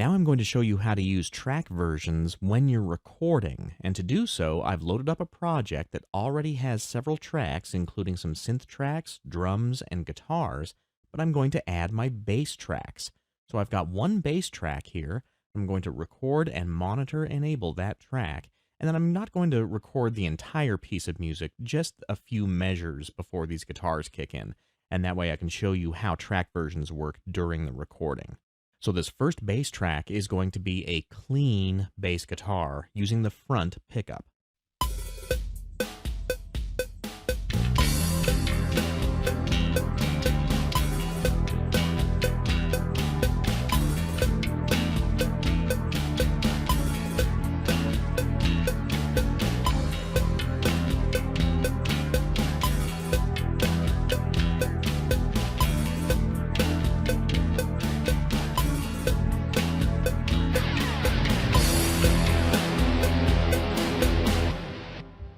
Now I'm going to show you how to use track versions when you're recording, and to do so, I've loaded up a project that already has several tracks, including some synth tracks, drums, and guitars, but I'm going to add my bass tracks. So I've got one bass track here. I'm going to record and monitor enable that track, and then I'm not going to record the entire piece of music, just a few measures before these guitars kick in, and that way I can show you how track versions work during the recording. So this first bass track is going to be a clean bass guitar using the front pickup.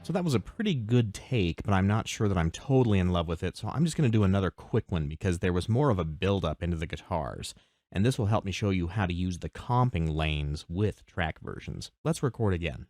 So that was a pretty good take, but I'm not sure that I'm totally in love with it, so I'm just going to do another quick one because there was more of a build-up into the guitars. And this will help me show you how to use the comping lanes with track versions. Let's record again.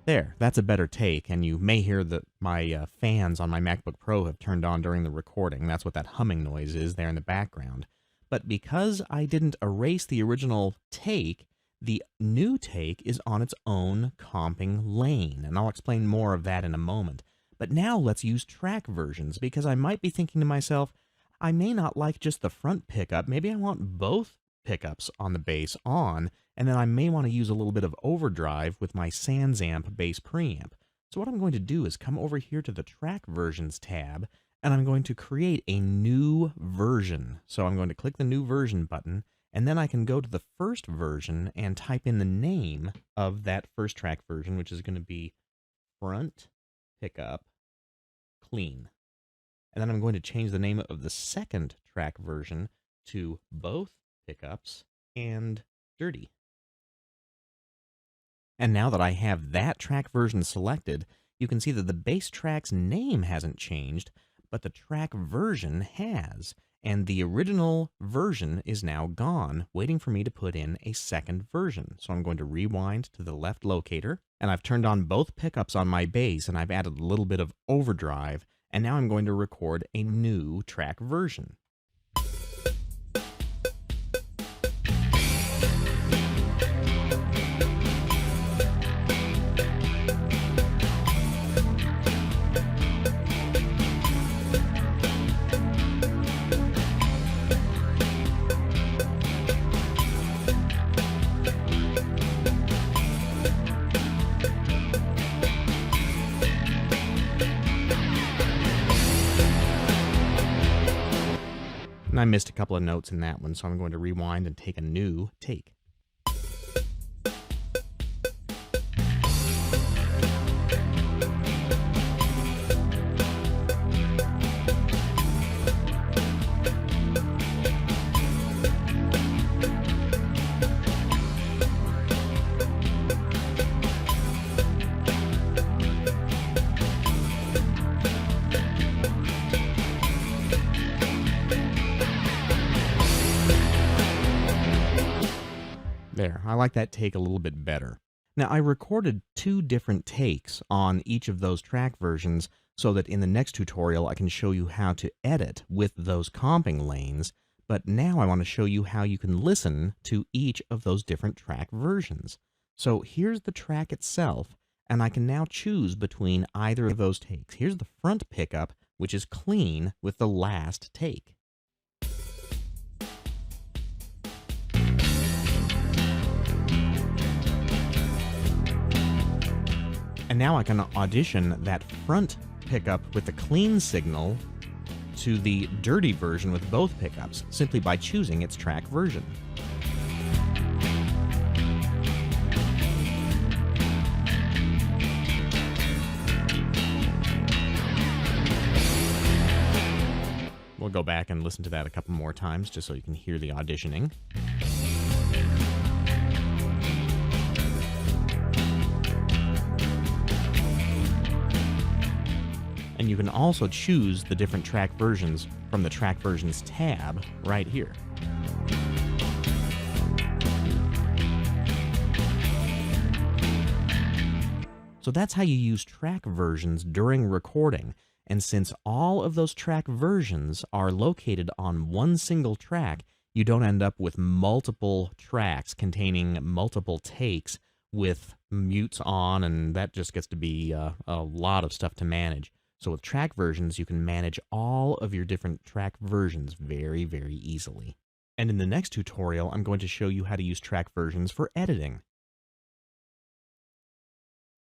There, that's a better take, and you may hear that my fans on my MacBook Pro have turned on during the recording. That's what that humming noise is there in the background. But because I didn't erase the original take, the new take is on its own comping lane, and I'll explain more of that in a moment. But now let's use track versions, because I might be thinking to myself, I may not like just the front pickup, maybe I want both pickups on the bass on, and then I may want to use a little bit of overdrive with my Sans Amp bass preamp. So what I'm going to do is come over here to the Track Versions tab, and I'm going to create a new version. So I'm going to click the New Version button, and then I can go to the first version and type in the name of that first track version, which is going to be Front Pickup Clean. And then I'm going to change the name of the second track version to Both Pickups and Dirty. And now that I have that track version selected, you can see that the bass track's name hasn't changed, but the track version has, and the original version is now gone, waiting for me to put in a second version. So I'm going to rewind to the left locator, and I've turned on both pickups on my bass, and I've added a little bit of overdrive, and now I'm going to record a new track version. And I missed a couple of notes in that one, so I'm going to rewind and take a new take. There, I like that take a little bit better. Now, I recorded two different takes on each of those track versions so that in the next tutorial I can show you how to edit with those comping lanes, but now I want to show you how you can listen to each of those different track versions. So here's the track itself, and I can now choose between either of those takes. Here's the front pickup, which is clean with the last take. And now I can audition that front pickup with the clean signal to the dirty version with both pickups, simply by choosing its track version. We'll go back and listen to that a couple more times just so you can hear the auditioning. And you can also choose the different track versions from the Track Versions tab right here. So that's how you use track versions during recording. And since all of those track versions are located on one single track, you don't end up with multiple tracks containing multiple takes with mutes on, and that just gets to be a lot of stuff to manage. So with track versions, you can manage all of your different track versions very, very easily. And in the next tutorial, I'm going to show you how to use track versions for editing.